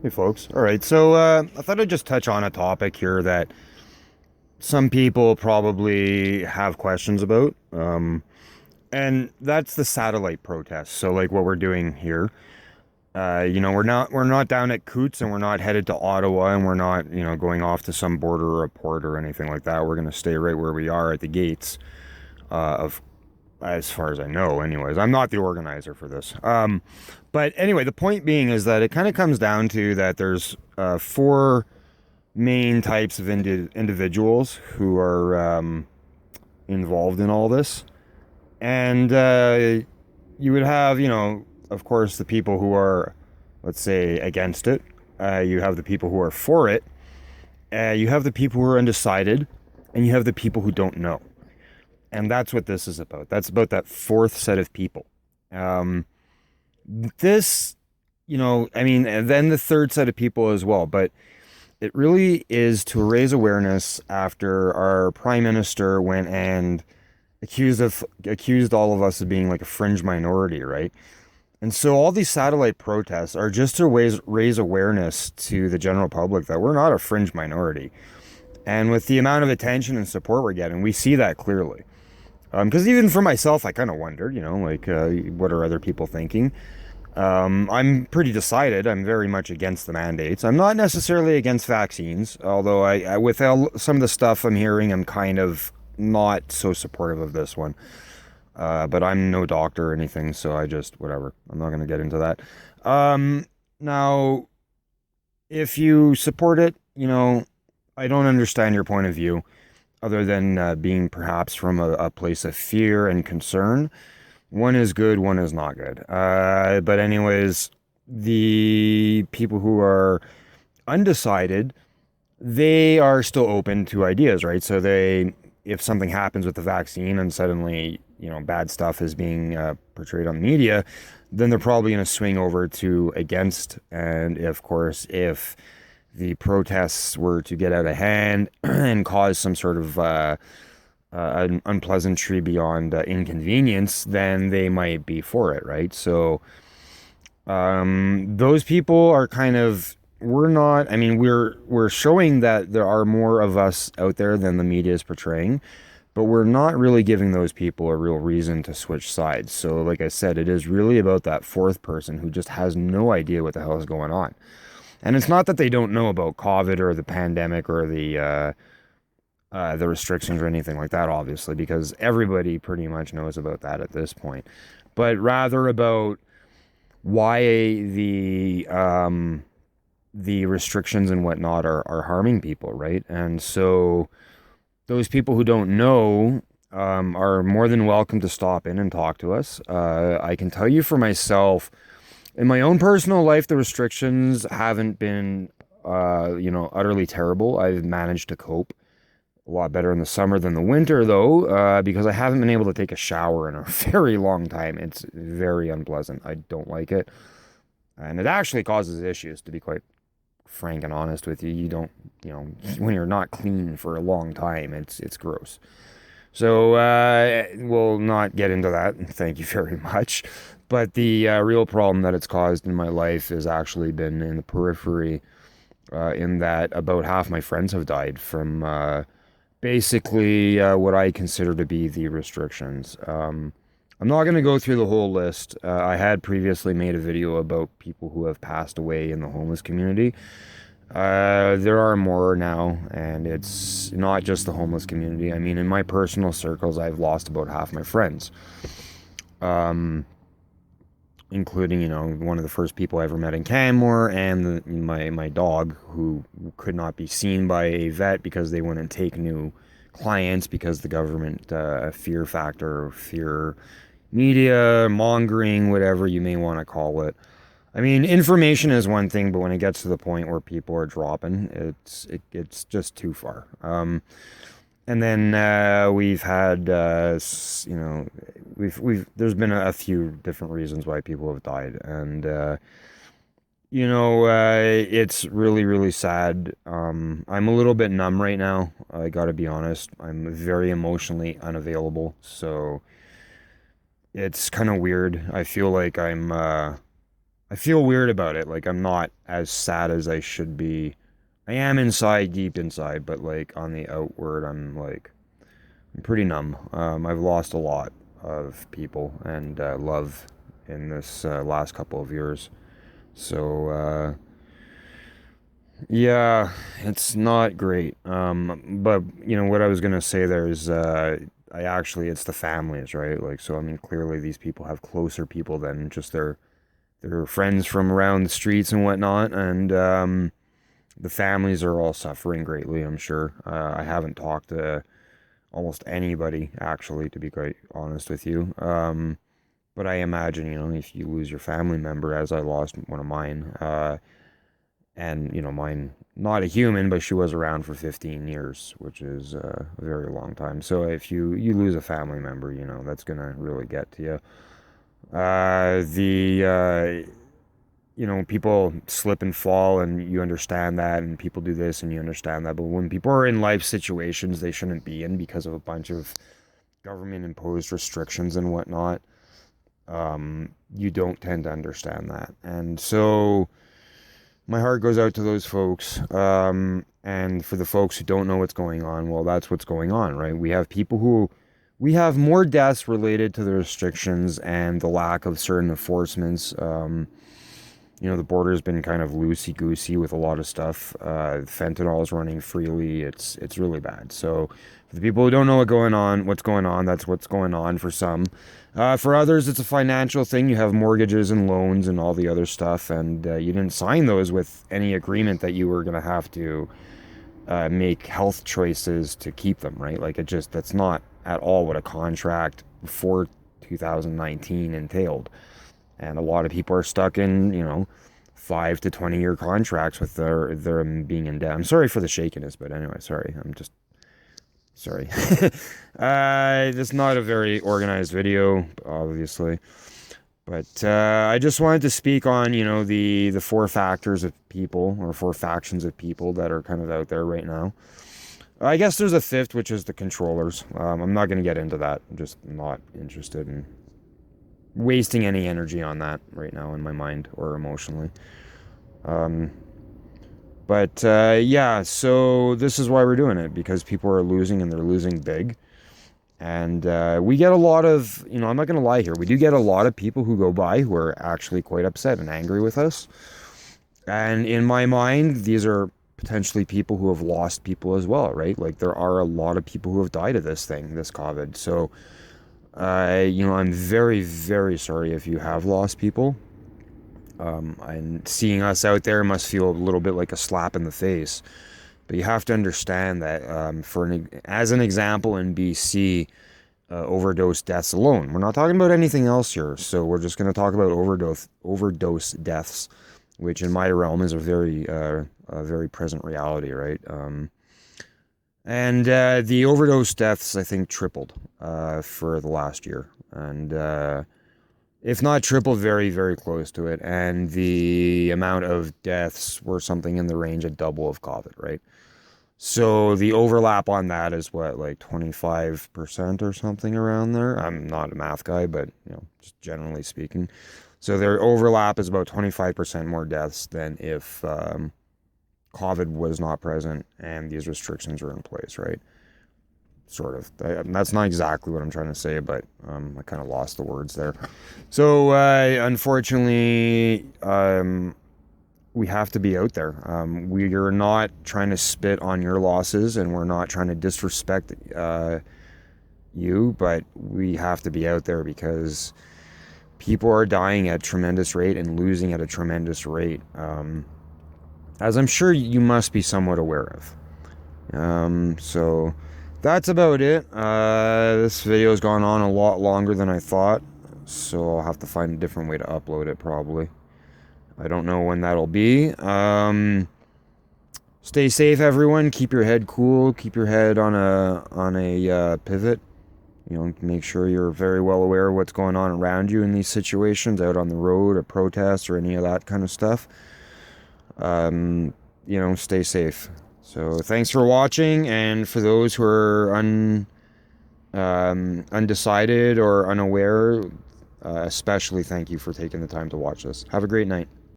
Hey folks. All right, so I thought I'd just touch on a topic here that some people probably have questions about, and that's the satellite protests. So like what we're doing here, we're not down at Coots and we're not headed to Ottawa and we're not going off to some border or a port or anything like that. We're gonna stay right where we are at the gates of as far as I know, anyways. I'm not the organizer for this. But anyway, the point being is that it kind of comes down to that there's four main types of individuals who are involved in all this. And you would have, of course, the people who are, let's say, against it. You have the people who are for it. You have the people who are undecided. And you have the people who don't know. And that's what this is about. That's about that fourth set of people. Um, this, and then the third set of people as well. But it really is to raise awareness after our prime minister went and accused all of us of being like a fringe minority, right? And so all these satellite protests are just to raise awareness to the general public that we're not a fringe minority. And with the amount of attention and support we're getting, we see that clearly. Because even for myself, I kind of wondered, what are other people thinking? I'm pretty decided. I'm very much against the mandates. I'm not necessarily against vaccines, although with some of the stuff I'm hearing, I'm kind of not so supportive of this one. But I'm no doctor or anything, so I just, whatever. I'm not going to get into that. Now, if you support it, I don't understand your point of view other than being perhaps from a place of fear and concern. One is good, one is not good. But anyways, the people who are undecided, they are still open to ideas, right? So if something happens with the vaccine and suddenly, bad stuff is being portrayed on the media, then they're probably going to swing over to against. And of course, if the protests were to get out of hand and cause some sort of an unpleasantry beyond inconvenience, then they might be for it, right? So those people are kind of we're not. I mean, we're showing that there are more of us out there than the media is portraying, but we're not really giving those people a real reason to switch sides. So, like I said, it is really about that fourth person who just has no idea what the hell is going on. And it's not that they don't know about COVID or the pandemic or the restrictions or anything like that, obviously, because everybody pretty much knows about that at this point. But rather about why the restrictions and whatnot are harming people, right? And so those people who don't know are more than welcome to stop in and talk to us. I can tell you for myself, in my own personal life, the restrictions haven't been, utterly terrible. I've managed to cope a lot better in the summer than the winter, though, because I haven't been able to take a shower in a very long time. It's very unpleasant. I don't like it. And it actually causes issues, to be quite frank and honest with you. You don't, when you're not clean for a long time, it's gross. So we'll not get into that. Thank you very much. But the real problem that it's caused in my life has actually been in the periphery, in that about half my friends have died from basically what I consider to be the restrictions. I'm not going to go through the whole list. I had previously made a video about people who have passed away in the homeless community. There are more now, and it's not just the homeless community. I mean, in my personal circles, I've lost about half my friends. Including, one of the first people I ever met in Canmore, and my dog, who could not be seen by a vet because they wouldn't take new clients because the government fear factor, fear media mongering, whatever you may want to call it. I mean, information is one thing, but when it gets to the point where people are dropping, it's just too far. And then we've had, there's been a few different reasons why people have died, and it's really, really sad. I'm a little bit numb right now. I gotta be honest. I'm very emotionally unavailable, so it's kind of weird. I feel like I'm I feel weird about it. Like I'm not as sad as I should be. I am inside, deep inside, but like on the outward, I'm pretty numb. I've lost a lot of people and love in this last couple of years. So yeah, it's not great. But what I was gonna say there is, I actually it's the families, right? Like, so I mean, clearly these people have closer people than just their friends from around the streets and whatnot, and the families are all suffering greatly, I'm sure. I haven't talked to almost anybody, actually, to be quite honest with you. But I imagine, if you lose your family member, as I lost one of mine, and mine, not a human, but she was around for 15 years, which is a very long time. So if you lose a family member, that's gonna really get to you. The People slip and fall, and you understand that, and people do this, and you understand that. But when people are in life situations they shouldn't be in because of a bunch of government imposed restrictions and whatnot, you don't tend to understand that. And so my heart goes out to those folks. And for the folks who don't know what's going on, well, that's what's going on, right? We have more deaths related to the restrictions and the lack of certain enforcements. The border's been kind of loosey-goosey with a lot of stuff. Fentanyl is running freely. It's really bad. So for the people who don't know what's going on, that's what's going on for some. For others, it's a financial thing. You have mortgages and loans and all the other stuff, and you didn't sign those with any agreement that you were going to have to make health choices to keep them, right? Like that's not at all what a contract before 2019 entailed. And a lot of people are stuck in, 5 to 20 year contracts with their being in debt. I'm sorry for the shakiness, but anyway, sorry. I'm just sorry. It's not a very organized video, obviously. But I just wanted to speak on, the four factors of people, or four factions of people that are kind of out there right now. I guess there's a fifth, which is the controllers. I'm not going to get into that. I'm just not interested in wasting any energy on that right now in my mind or emotionally. But yeah, so this is why we're doing it, because people are losing, and they're losing big. And we get a lot of, I'm not going to lie here, we do get a lot of people who go by who are actually quite upset and angry with us. And in my mind, these are potentially people who have lost people as well, right? Like there are a lot of people who have died of this thing, this COVID. So I'm very, very sorry if you have lost people. And seeing us out there must feel a little bit like a slap in the face. But you have to understand that, as an example, in BC, overdose deaths alone. We're not talking about anything else here. So we're just going to talk about overdose deaths, which in my realm is a very present reality, right? And the overdose deaths, I think, tripled for the last year. And if not tripled, very, very close to it. And the amount of deaths were something in the range of double of COVID, right? So the overlap on that is what, like 25% or something around there? I'm not a math guy, but, just generally speaking. So their overlap is about 25% more deaths than if COVID was not present and these restrictions are in place, right? Sort of. That's not exactly what I'm trying to say, but I kind of lost the words there. So unfortunately, we have to be out there. We are not trying to spit on your losses, and we're not trying to disrespect you, but we have to be out there because people are dying at a tremendous rate and losing at a tremendous rate, as I'm sure you must be somewhat aware of. So that's about it. This video has gone on a lot longer than I thought, so I'll have to find a different way to upload it probably. I don't know when that'll be. Stay safe, everyone. Keep your head cool. Keep your head on a pivot. Make sure you're very well aware of what's going on around you in these situations, out on the road, or protests, or any of that kind of stuff. Stay safe. So thanks for watching, and for those who are undecided or unaware, especially thank you for taking the time to watch this. Have a great night.